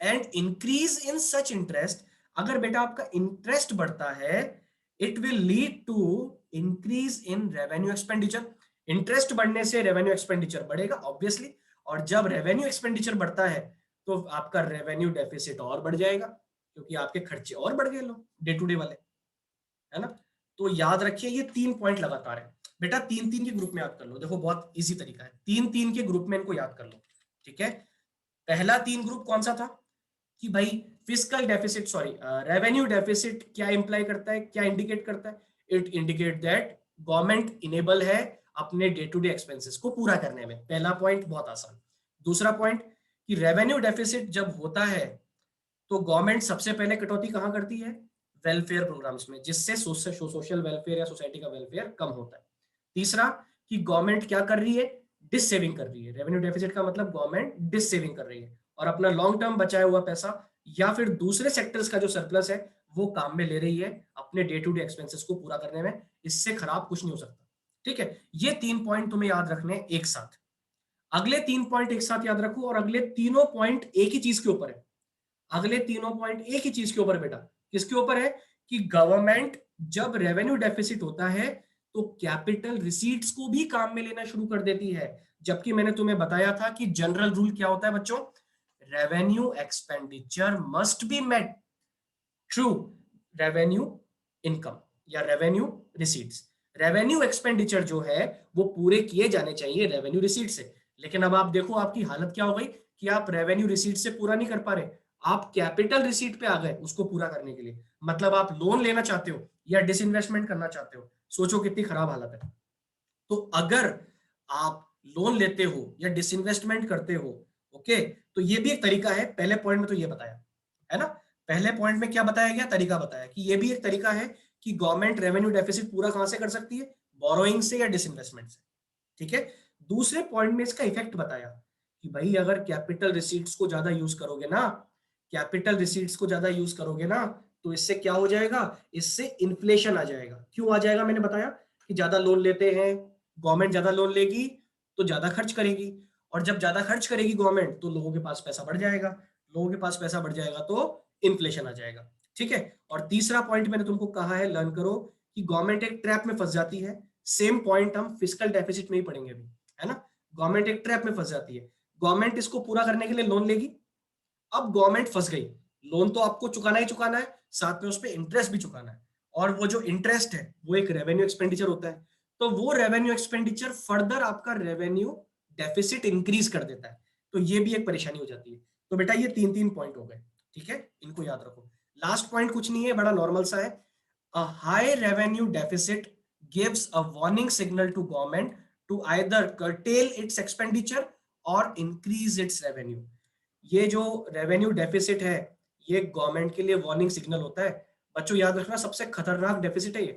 and increase in such interest. अगर बेटा आपका इंटरेस्ट बढ़ता है, it will lead to increase in revenue expenditure. Interest बढ़ने से रेवेन्यू एक्सपेंडिचर बढ़ेगा obviously, और जब रेवेन्यू एक्सपेंडिचर बढ़ता है तो आपका रेवेन्यू डेफिसिट और बढ़ जाएगा, क्योंकि आपके खर्चे और बढ़ गए लो डे टू डे वाले, है ना। तो याद रखिए ये तीन पॉइंट लगातार है। बेटा 3-3 के ग्रुप में याद कर लो, देखो बहुत इजी तरीका है, 3-3 के ग्रुप में इनको याद कर लो, ठीक है। पहला 3 ग्रुप कौन सा था कि भाई fiscal deficit, sorry revenue deficit क्या इंप्लाई करता है, क्या इंडिकेट करता है, it indicate that government enable है अपने डे टू डे एक्सपेंसेस को पूरा करने में, पहला पॉइंट बहुत आसान। दूसरा पॉइंट कि रेवेन्यू डेफिसिट जब होता है तो गवर्नमेंट सबसे पहले कटौती कहां करती है, वेलफेयर प्रोग्राम्स में, जिससे सोशल वेलफेयर या सोसाइटी का वेलफेयर कम होता है। तीसरा कि गवर्नमेंट क्या कर रही है, डिस सेविंग कर रही है, रेवेन्यू डेफिसिट का मतलब गवर्नमेंट डिस सेविंग कर रही है और अपना लॉन्ग टर्म बचाया हुआ पैसा या फिर दूसरे सेक्टर्स का जो सरप्लस है वो काम में ले रही है अपने डे टू डे एक्सपेंसेस को पूरा करने में, इससे खराब कुछ नहीं हो सकता, ठीक है। ये 3 पॉइंट तुम्हें याद रखने एक साथ, अगले 3 पॉइंट एक साथ याद रखो और अगले तीनों पॉइंट एक ही चीज के ऊपर है, अगले तीनों पॉइंट एक ही चीज के ऊपर बेटा, किसके ऊपर है कि गवर्नमेंट जब रेवेन्यू डेफिसिट होता है तो कैपिटल रिसीट्स को भी काम में लेना शुरू कर देती है, जबकि मैंने तुम्हें बताया था कि जनरल रूल क्या होता है बच्चों, revenue expenditure must be met through revenue income या रेवेन्यू रिसीट्स, रेवेन्यू एक्सपेंडिचर जो है वो पूरे किए जाने चाहिए रेवेन्यू रिसीट से। लेकिन अब आप देखो आपकी हालत क्या हो गई कि आप रेवेन्यू रिसीट से पूरा नहीं कर पा रहे, आप कैपिटल रिसीट पे आ गए उसको पूरा करने के लिए, मतलब आप लोन लेना चाहते हो या डिसइन्वेस्टमेंट करना चाहते हो, सोचो कितनी खराब हालत है। तो अगर आप लोन लेते हो या डिसइन्वेस्टमेंट करते हो, ओके, तो ये भी एक तरीका है, पहले पॉइंट में तो ये बताया है ना, पहले पॉइंट में क्या बताया गया, तरीका बताया कि ये भी एक तरीका है कि गवर्नमेंट रेवेन्यू डेफिसिट पूरा कहां से कर सकती है, बोरोइंग से या डिसइन्वेस्टमेंट से, ठीक है। दूसरे पॉइंट में इसका इफेक्ट बताया कि भाई अगर कैपिटल रिसीट्स को ज्यादा यूज करोगे ना, कैपिटल रिसीट्स को ज्यादा यूज करोगे ना, तो इससे क्या हो जाएगा, इससे इन्फ्लेशन आ जाएगा। क्यों आ जाएगा, मैंने बताया कि ज्यादा लोन लेते हैं, गवर्नमेंट ज्यादा लोन लेगी तो ज्यादा खर्च करेगी, और जब ज्यादा खर्च करेगी गवर्नमेंट तो लोगों के पास पैसा बढ़ जाएगा, लोगों के पास पैसा बढ़ जाएगा तो इन्फ्लेशन आ जाएगा, ठीक है। और तीसरा पॉइंट मैंने तुमको कहा है लर्न करो कि गवर्नमेंट एक ट्रैप में फंस जाती है, सेम पॉइंट हम फिस्कल डेफिसिट में ही पढ़ेंगे अभी, है ना। गवर्नमेंट एक ट्रैप में फंस जाती है, गवर्नमेंट इसको पूरा करने के लिए लोन लेगी, अब गवर्नमेंट फंस गई, लोन तो आपको चुकाना ही चुकाना है, साथ में उस पर इंटरेस्ट भी चुकाना है, और वो जो इंटरेस्ट है वो एक रेवेन्यू एक्सपेंडिचर होता है, तो वो रेवेन्यू एक्सपेंडिचर फर्दर आपका रेवेन्यू डेफिसिट इंक्रीज कर देता है, तो ये भी एक परेशानी हो जाती है। तो बेटा ये 3-3 पॉइंट हो गए, ठीक है, इनको याद रखो। लास्ट पॉइंट कुछ नहीं है, बड़ा नॉर्मल सा है, a high revenue deficit gives a warning signal to government to either curtail its expenditure और increase its revenue। ये जो रेवेन्यू डेफिसिट है ये गवर्नमेंट के लिए वार्निंग सिग्नल होता है, बच्चों याद रखना सबसे खतरनाक डेफिसिट है ये,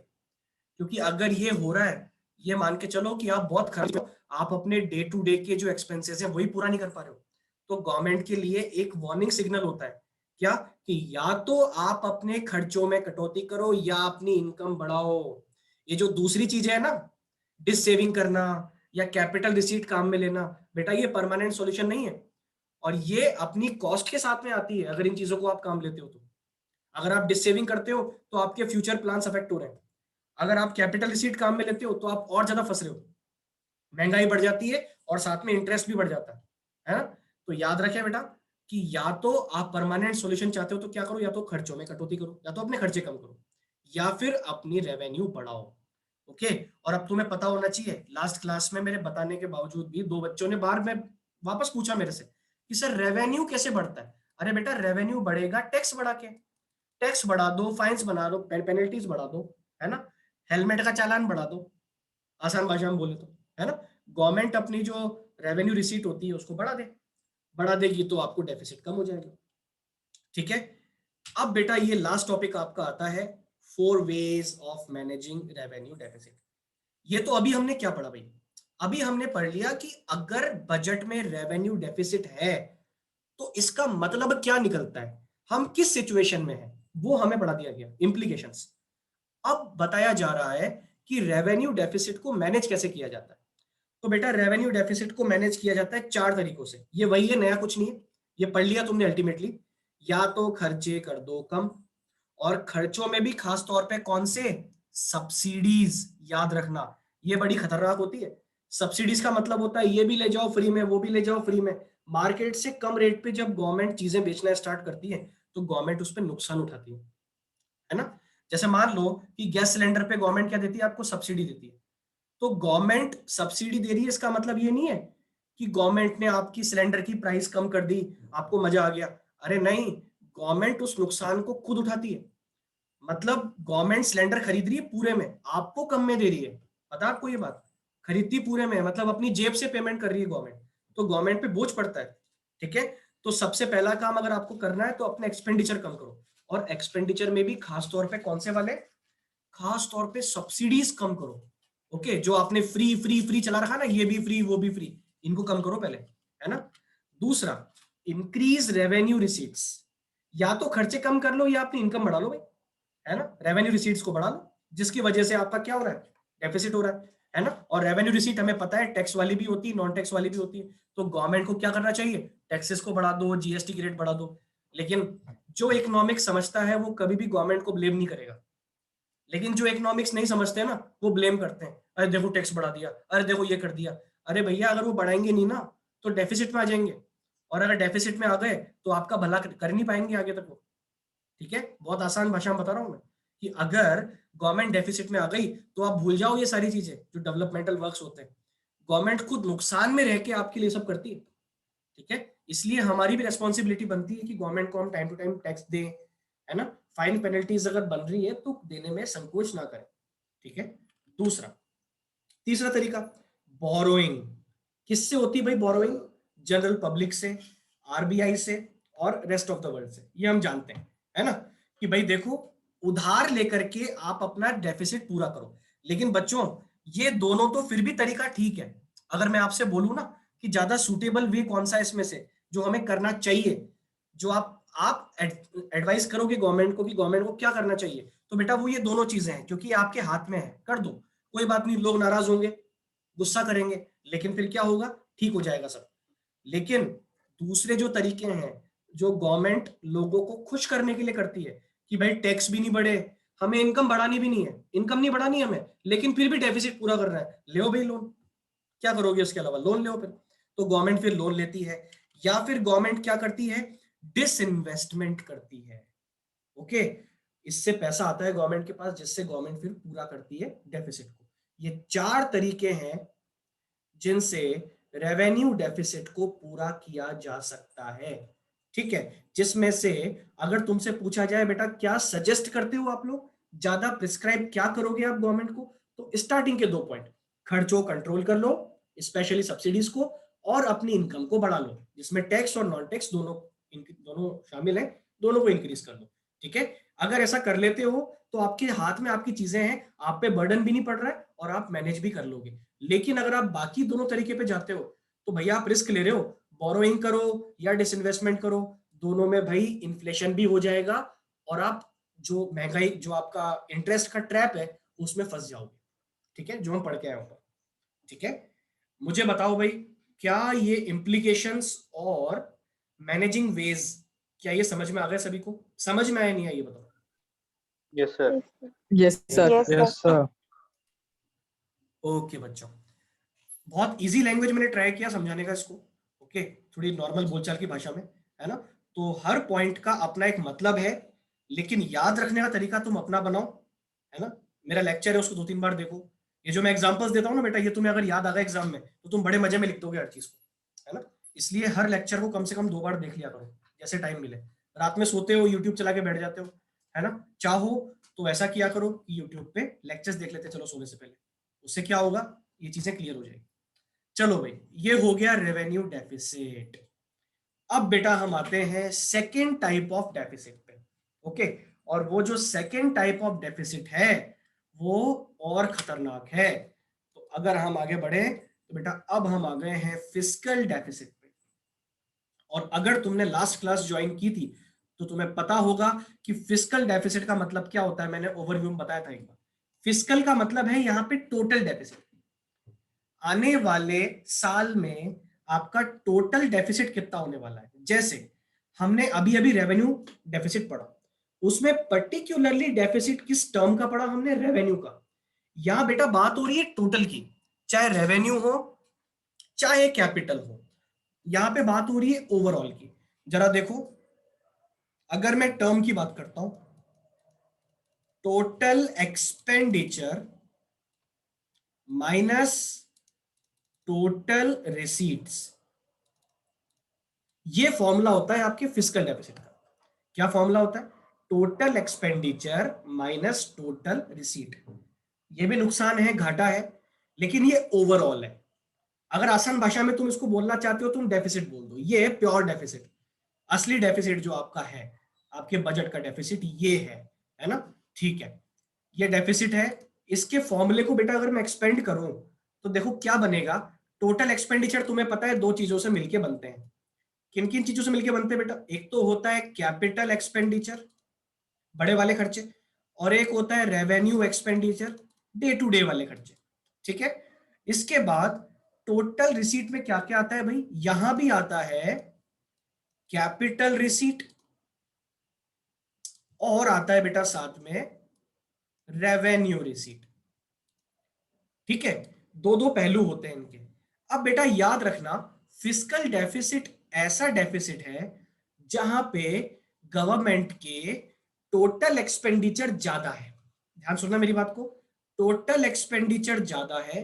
क्योंकि अगर ये हो रहा है, ये मान के चलो कि आप बहुत खर्च हो, आप अपने डे टू डे के जो एक्सपेंसेस है वही पूरा नहीं कर पा रहे हो, तो गवर्नमेंट के लिए एक वार्निंग सिग्नल होता है, क्या कि या तो आप अपने खर्चों में कटौती करो या अपनी इनकम बढ़ाओ। ये जो दूसरी चीजें है ना, डिस सेविंग करना या कैपिटल रिसीट काम में लेना, बेटा ये परमानेंट सॉल्यूशन नहीं है, और ये अपनी कॉस्ट के साथ में आती है अगर इन चीजों को आप काम लेते हो तो। अगर आप डिस सेविंग करते हो तो आपके फ्यूचर प्लान्स अफेक्ट हो रहे हैं, अगर आप कैपिटल रिसीट काम में लेते हो तो आप और ज्यादा फंस रहे हो, महंगाई बढ़ जाती है और साथ में इंटरेस्ट भी बढ़ जाता है ना। तो याद रखें बेटा कि या तो आप परमानेंट सॉल्यूशन चाहते हो तो क्या करो, या तो खर्चों में कटौती करो, या तो अपने खर्चे कम करो, या फिर अपनी रेवेन्यू बढ़ाओ, ओके। और अब तुम्हें पता होना चाहिए, लास्ट क्लास में मेरे बताने के बावजूद भी दो बच्चों ने बार में वापस पूछा मेरे से कि सर रेवेन्यू कैसे बढ़ता है, अरे बेटा रेवेन्यू बढ़ेगा टैक्स बढ़ा के, टैक्स बढ़ा दो, फाइन्स बना दो, पेनल्टीज बढ़ा दो, है ना, हेलमेट का चालान बढ़ा दो, आसान भाषा में बोले तो, है ना। गवर्नमेंट अपनी जो रेवेन्यू रिसीट होती है उसको बढ़ा दे, बढ़ा देगी तो आपको डेफिसिट कम हो जाएगा, ठीक है। अब बेटा ये लास्ट टॉपिक आपका आता है, 4 ways of managing revenue deficit. ये तो अभी हमने क्या पढ़ा भाई, अभी हमने पढ़ लिया कि अगर बजट में रेवेन्यू डेफिसिट है तो इसका मतलब क्या निकलता है, हम किस सिचुएशन में है वो हमें पढ़ा दिया गया, इंप्लीकेशंस। अब बताया जा रहा है कि रेवेन्यू डेफिसिट को मैनेज कैसे किया जाता है। तो बेटा रेवेन्यू डेफिसिट को मैनेज किया जाता है 4 तरीकों से, ये वही है, नया कुछ नहीं है, ये पढ़ लिया तुमने अल्टीमेटली। या तो खर्चे कर दो कम, और खर्चों में भी खास तौर पे कौन से, सब्सिडीज, याद रखना ये बड़ी खतरनाक होती है। सब्सिडीज का मतलब होता है ये भी ले जाओ फ्री में, वो भी ले जाओ फ्री में, मार्केट से कम रेट पे जब गवर्नमेंट चीजें बेचना स्टार्ट करती है तो गवर्नमेंट उस पर नुकसान उठाती है ना। जैसे मान लो कि गैस सिलेंडर पे गवर्नमेंट क्या देती है आपको, सब्सिडी देती है, तो गवर्नमेंट सब्सिडी दे रही है, इसका मतलब ये नहीं है कि गवर्नमेंट ने आपकी सिलेंडर की प्राइस कम कर दी, आपको मजा आ गया। अरे नहीं, गवर्नमेंट उस नुकसान को खुद उठाती है। मतलब गवर्नमेंट सिलेंडर खरीद रही है पूरे में, आपको कम में दे रही है। पता है आपको ये बात? खरीदती पूरे में, मतलब अपनी जेब से पेमेंट कर रही है गवर्नमेंट, तो गवर्नमेंट पे बोझ पड़ता है। ठीक है, तो सबसे पहला काम अगर आपको करना है तो अपने एक्सपेंडिचर कम करो, और एक्सपेंडिचर में भी खास तौर पे कौन से वाले, खास तौर पे सब्सिडीज कम करो। ओके, जो आपने फ्री फ्री फ्री चला रखा ना, ये भी फ्री वो भी फ्री, इनको कम करो पहले, है ना। दूसरा, इंक्रीज रेवेन्यू रिसीट्स, या तो खर्चे कम कर लो या अपनी इनकम बढ़ा लो भाई, है ना। रेवेन्यू रिसीट्स को बढ़ा लो, जिसकी वजह से आपका क्या हो रहा है, डेफिसिट हो रहा है ना। और रेवेन्यू रिसीट हमें पता है टैक्स वाली भी होती है, नॉन टैक्स वाली भी होती है। तो गवर्नमेंट को क्या करना चाहिए, टैक्सेस को बढ़ा दो, जीएसटी की रेट बढ़ा दो। लेकिन जो इकोनॉमिक्स समझता है वो कभी भी गवर्नमेंट को ब्लेम नहीं करेगा, लेकिन जो इकोनॉमिक्स नहीं समझते ना, वो ब्लेम करते हैं, अरे देखो टैक्स बढ़ा दिया, अरे देखो ये कर दिया। अरे भैया, अगर वो बढ़ाएंगे नहीं ना तो डेफिसिट में आ जाएंगे, और अगर डेफिसिट में आ गए तो आपका भला कर नहीं पाएंगे आगे तक वो। ठीक है, बहुत आसान भाषा में बता रहा हूं मैं, कि अगर गवर्नमेंट डेफिसिट में आ गई तो आप भूल जाओ ये सारी चीजें जो डेवलपमेंटल वर्क्स होते हैं। गवर्नमेंट खुद नुकसान में रह के आपके लिए सब करती है। ठीक है, इसलिए हमारी भी रेस्पॉन्सिबिलिटी बनती है कि गवर्नमेंट को हम टाइम टू टाइम टैक्स दें, है ना। फाइन पेनल्टीज अगर बन रही है तो देने में संकोच ना करें। ठीक है। दूसरा, तीसरा तरीका, बोरोइंग। किससे होती है भाई बोरोइंग? जनरल पब्लिक से, आरबीआई से, और रेस्ट ऑफ द वर्ल्ड से, ये हम जानते हैं, है ना। कि भाई देखो, उधार लेकर के आप अपना डेफिसिट पूरा करो। लेकिन बच्चों, ये दोनों तो फिर भी तरीका ठीक है। अगर मैं आपसे बोलूं ना कि ज्यादा सूटेबल वे कौन सा है इसमें से जो हमें करना चाहिए, जो आप एडवाइस करोगे गवर्नमेंट को कि गवर्नमेंट को क्या करना चाहिए, तो बेटा वो ये दोनों चीजें हैं, क्योंकि आपके हाथ में है, कर दो। कोई बात नहीं, लोग नाराज होंगे, गुस्सा करेंगे, लेकिन फिर क्या होगा, ठीक हो जाएगा सब। लेकिन दूसरे जो तरीके हैं, जो गवर्नमेंट लोगों को खुश करने के लिए करती है, कि भाई टैक्स भी नहीं बढ़े, हमें इनकम बढ़ानी भी नहीं है, इनकम नहीं बढ़ानी हमें, लेकिन फिर भी डेफिसिट पूरा करना है, ले भाई लोन। क्या करोगे उसके अलावा, लोन लो फिर। तो गवर्नमेंट फिर लोन लेती है, या फिर गवर्नमेंट क्या करती है, डिसइन्वेस्टमेंट करती है। ओके, इससे पैसा आता है गवर्नमेंट के पास, जिससे गवर्नमेंट फिर पूरा करती है डेफिसिट को। ये चार तरीके हैं जिनसे रेवेन्यू डेफिसिट को पूरा किया जा सकता है। ठीक है, जिसमें से अगर तुमसे पूछा जाए बेटा क्या सजेस्ट करते हो आप लोग, ज्यादा प्रिस्क्राइब क्या करोगे आप गवर्नमेंट को, तो स्टार्टिंग के 2 पॉइंट, खर्चों कंट्रोल कर लो, स्पेशली सब्सिडीज को, और अपनी इनकम को बढ़ा लो, जिसमें टैक्स और नॉन टैक्स दोनों दोनों शामिल है, दोनों को इंक्रीज कर लो। ठीक है, अगर ऐसा कर लेते हो तो आपके हाथ में आपकी चीजें हैं, आप पे बर्डन भी नहीं पड़ रहा है, और आप मैनेज भी कर लोगे। लेकिन अगर आप बाकी दोनों तरीके पे जाते हो तो भैया आप रिस्क ले रहे हो, बोरोइंग करो या डिसइन्वेस्टमेंट करो, दोनों में भाई इन्फ्लेशन भी हो जाएगा, और आप जो महंगाई, जो आपका इंटरेस्ट का ट्रैप है, उसमें फंस जाओगे। ठीक है, जो हम पढ़ के आए ऊपर। ठीक है, मुझे बताओ भाई, क्या ये इम्प्लीकेशंस और मैनेजिंग वेज, क्या ये समझ में आ गया सभी को? समझ में आया नहीं है ये बताओ। Yes sir. Yes, sir. Yes, sir. Okay बच्चों, बहुत इजी लैंग्वेज मैंने ट्राई किया समझाने का इसको। ओके, थोड़ी नॉर्मल बोलचाल की भाषा में, है ना। तो हर पॉइंट का अपना एक मतलब है, लेकिन याद रखने का तरीका तुम अपना बनाओ, है ना। मेरा लेक्चर है, उसको 2-3 बार देखो। ये जो मैं एग्जांपल्स देता हूँ ना बेटा, ये तुम्हें अगर याद आ गया एग्जाम में तो तुम बड़े मजे में लिख दोगे हर चीज को, है ना। इसलिए हर लेक्चर को कम से कम 2 बार देख लिया करो, जैसे टाइम मिले। रात में सोते हो यूट्यूब चला के बैठ जाते हो, है ना, चाहो तो ऐसा किया करो कि यूट्यूब पे लेक्चर्स देख लेते चलो सोने से पहले। उससे क्या होगा, ये चीजें क्लियर हो जाएगी। चलो भाई, ये हो गया रेवेन्यू डेफिसिट। अब बेटा हम आते हैं सेकेंड टाइप ऑफ डेफिसिट पे। ओके, और वो जो सेकेंड टाइप ऑफ डेफिसिट है वो और खतरनाक है। तो अगर हम आगे बढ़े तो बेटा अब हम आ गए हैं फिस्कल डेफिसिट पे। और अगर तुमने लास्ट क्लास ज्वाइन की थी तो तुम्हें पता होगा कि फिस्कल डेफिसिट का मतलब क्या होता है, मैंने ओवरव्यू में बताया था एक बार। फिस्कल का मतलब है यहाँ पे टोटल डेफिसिट, आने वाले साल में आपका टोटल डेफिसिट कितना होने वाला है। जैसे हमने अभी अभी रेवेन्यू डेफिसिट पढ़ा, उसमें पर्टिकुलरली डेफिसिट किस टर्म का पढ़ा हमने, रेवेन्यू का। यहां बेटा बात हो रही है टोटल की, चाहे रेवेन्यू हो चाहे कैपिटल हो, यहां पे बात हो रही है ओवरऑल की। जरा देखो, अगर मैं टर्म की बात करता हूं, total expenditure minus total receipts, ये फॉर्मूला होता है आपके फिस्कल डेफिसिट का। क्या फॉर्मूला होता है? Total expenditure minus total receipt. ये भी नुकसान है, घाटा है, लेकिन ये ओवरऑल है। अगर आसान भाषा में तुम इसको बोलना चाहते हो, तुम डेफिसिट बोल दो, ये है प्योर डेफिसिट। असली डेफिसिट जो आपका है, आपके बजट का डेफिसिट ये है ना? ठीक है, ये डेफिसिट है। इसके फॉर्मूले को बेटा अगर मैं एक्सपेंड करूं तो देखो क्या बनेगा। टोटल एक्सपेंडिचर तुम्हें पता है दो चीजों से मिलके बनते हैं। किन किन चीजों से मिलके बनते हैं बेटा? एक तो होता है कैपिटल एक्सपेंडिचर, बड़े वाले खर्चे, और एक होता है revenue expenditure, day to day वाले खर्चे। ठीक है, इसके बाद टोटल रिसीट में क्या क्या आता है भाई? यहां भी आता है कैपिटल रिसीट, और आता है बेटा साथ में रेवेन्यू रिसीट। ठीक है, दो दो पहलू होते हैं इनके। अब बेटा याद रखना, फिस्कल डेफिसिट ऐसा डेफिसिट है जहां पे गवर्नमेंट के टोटल एक्सपेंडिचर ज्यादा है। ध्यान सुनना मेरी बात को, टोटल एक्सपेंडिचर ज्यादा है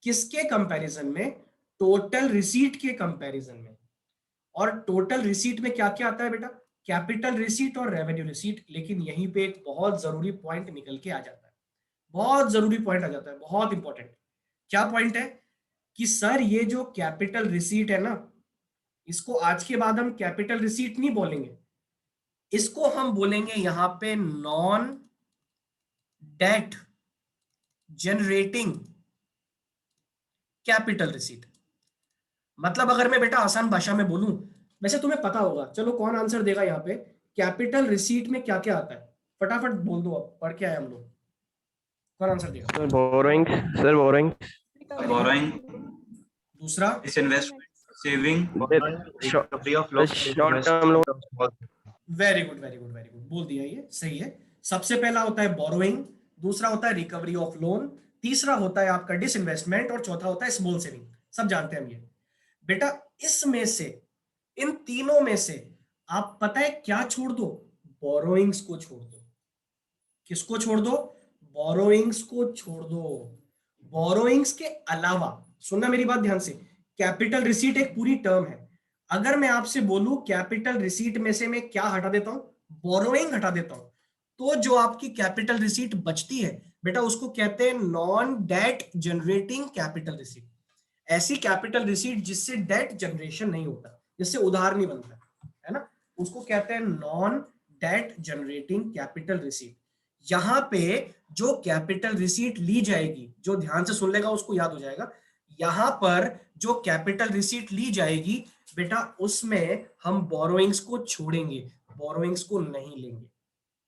किसके कंपैरिजन में? टोटल रिसीट के कंपैरिजन में। और टोटल रिसीट में क्या क्या आता है बेटा? कैपिटल रिसीट और रेवेन्यू रिसीट। लेकिन यहीं पे एक बहुत जरूरी पॉइंट निकल के आ जाता है, बहुत जरूरी पॉइंट आ जाता है, बहुत इंपॉर्टेंट। क्या पॉइंट है? कि सर ये जो कैपिटल रिसीट है ना, इसको आज के बाद हम कैपिटल रिसीट नहीं बोलेंगे, इसको हम बोलेंगे यहां पे non debt generating capital receipt. मतलब अगर मैं बेटा आसान भाषा में बोलूं, वैसे तुम्हें पता होगा, चलो कौन आंसर देगा यहाँ पे? कैपिटल रिसीट में क्या क्या आता है? फटाफट बोल दो, अब पढ़ के आए हम लोग, कौन आंसर देगा? Sir borrowing, sir borrowing, borrowing, दूसरा disinvestment, saving, short short term loan, very good very good very good, बोल दिया, ये सही है। सबसे पहला होता है बोरोइंग, दूसरा होता है रिकवरी ऑफ लोन, तीसरा होता है आपका डिसइन्वेस्टमेंट, और चौथा होता है स्मॉल सेविंग। सब जानते हैं हम ये। बेटा इसमें से, इन तीनों में से आप पता है क्या छोड़ दो? बोरोइंग्स को छोड़ दो। किसको छोड़ दो? बोरोइंग्स को छोड़ दो। बोरोइंग्स के अलावा, सुनना मेरी बात ध्यान से, कैपिटल रिसीट एक पूरी टर्म है। अगर मैं आपसे बोलूं कैपिटल रिसीट में से मैं क्या हटा देता हूं? बोरोइंग हटा देता हूं, तो जो आपकी कैपिटल रिसीट बचती है बेटा, उसको कहते हैं non debt generating capital receipt. ऐसी कैपिटल रिसीट जिससे डेट जनरेशन नहीं होता, जिससे उधार नहीं बनता, है ना, उसको कहते हैं non debt generating capital receipt. यहां पे जो कैपिटल रिसीट ली जाएगी, जो ध्यान से सुन लेगा उसको याद हो जाएगा, यहां पर जो कैपिटल रिसीट ली जाएगी बेटा, उसमें हम बोरोइंग्स को छोड़ेंगे, बोरोइंग्स को नहीं लेंगे।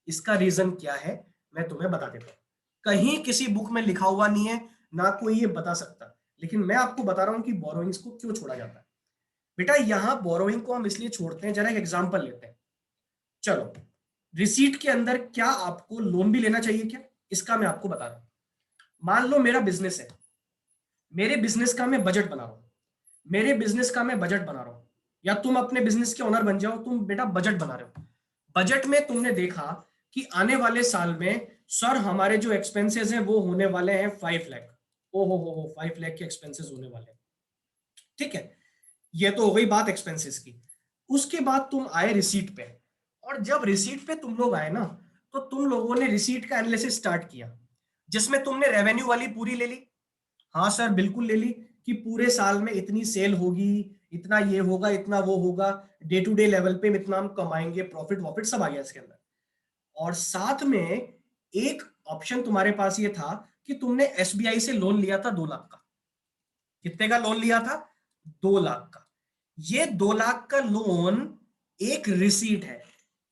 इसका रीजन क्या है मैं तुम्हें बता देता हूं। कहीं किसी बुक में लिखा हुआ नहीं है, ना कोई ये बता सकता, लेकिन मैं आपको बता रहा हूं कि बोरोइंग्स को क्यों छोड़ा जाता है। बेटा यहां बोरोइंग को हम इसलिए छोड़ते हैं, जरा एक एग्जांपल लेते हैं। चलो, रिसीट के अंदर क्या आपको लोन भी लेना चाहिए क्या? इसका मैं आपको बता रहा हूं। मान लो मेरा बिजनेस है, मेरे बिजनेस का मैं बजट बना रहा हूं, मेरे बिजनेस का मैं बजट बना रहा हूं, या तुम अपने बिजनेस के ओनर बन जाओ, तुम बेटा बजट बना रहे हो। बजट में तुमने देखा कि आने वाले साल में सर हमारे जो एक्सपेंसेस हैं वो होने वाले हैं 5 लाख। ओ हो 5 लाख के एक्सपेंसेस होने वाले हैं। ठीक है, ये तो हो गई बात एक्सपेंसेस की। उसके बाद तुम आए रिसीट पे, और जब रिसीट पे तुम लोग आए ना, तो तुम लोगों ने रिसीट का एनालिसिस स्टार्ट किया, जिसमें तुमने रेवेन्यू वाली पूरी ले ली। हाँ सर बिल्कुल ले ली, कि पूरे साल में इतनी सेल होगी, इतना ये होगा, इतना वो होगा, डे टू डे लेवल पे इतना हम कमाएंगे, प्रॉफिट वॉफिट सब आ गया इसके अंदर। और साथ में एक ऑप्शन तुम्हारे पास ये था कि तुमने एसबीआई से लोन लिया था 2 लाख का। कितने का लोन लिया था? 2 लाख का। ये 2 लाख का लोन एक रिसीट है,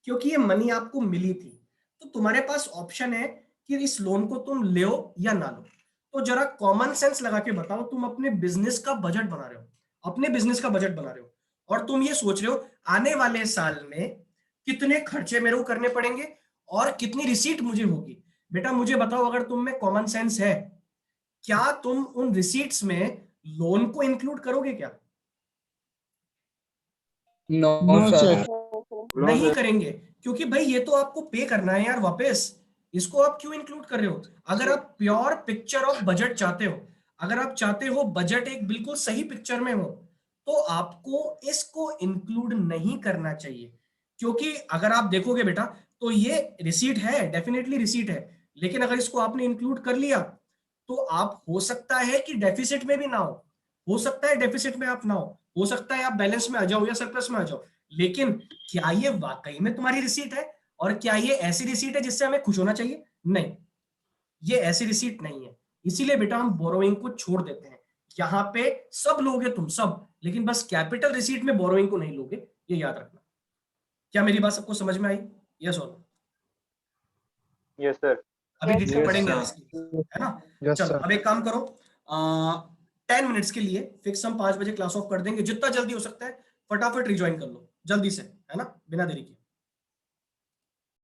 क्योंकि ये मनी आपको मिली थी। तो तुम्हारे पास ऑप्शन है कि इस लोन को तुम लो या ना लो। तो जरा कॉमन सेंस लगा के बताओ, तुम अपने बिजनेस का बजट बना रहे हो, अपने बिजनेस का बजट बना रहे हो, और तुम ये सोच रहे हो आने वाले साल में कितने खर्चे मेरे को करने पड़ेंगे और कितनी रिसीट मुझे होगी। बेटा मुझे बताओ, अगर तुम में कॉमन सेंस है, क्या तुम उन रिसीट्स में लोन को इंक्लूड करोगे क्या? No sir. नहीं करेंगे, क्योंकि भाई ये तो आपको पे करना है यार वापस, इसको आप क्यों इंक्लूड कर रहे हो? अगर आप प्योर पिक्चर ऑफ बजट चाहते हो, अगर आप चाहते हो बजट एक बिल्कुल सही पिक्चर में हो तो आपको इसको इंक्लूड नहीं करना चाहिए, क्योंकि अगर आप देखोगे बेटा तो ये रिसीट है, डेफिनेटली रिसीट है, लेकिन अगर इसको आपने इंक्लूड कर लिया तो आप हो सकता है कि डेफिसिट में भी ना हो सकता है डेफिसिट में आप ना हो सकता है आप बैलेंस में आ जाओ या सरप्लस में आ जाओ, लेकिन क्या ये वाकई में तुम्हारी रिसीट है और क्या ये ऐसी रिसीट है जिससे हमें खुश होना चाहिए? नहीं, ये ऐसी रिसीट नहीं है। इसीलिए बेटा हम बोरोइंग को छोड़ देते हैं। यहां पे सब लोगे तुम सब, लेकिन बस कैपिटल रिसीट में बोरोइंग को नहीं लोगे, ये याद रखना। क्या मेरी बात सबको समझ में आई? यस और यस सर। अभी डिटेल Yes, पढ़ेंगे sir. इसकी, है ना? Yes, चलो sir. अब एक काम करो, 10 मिनट्स के लिए फिक्स हम 5 बजे क्लास ऑफ कर देंगे, जितना जल्दी हो सकता है फटाफट रिज्वाइन कर लो जल्दी से, है ना, बिना देरी के।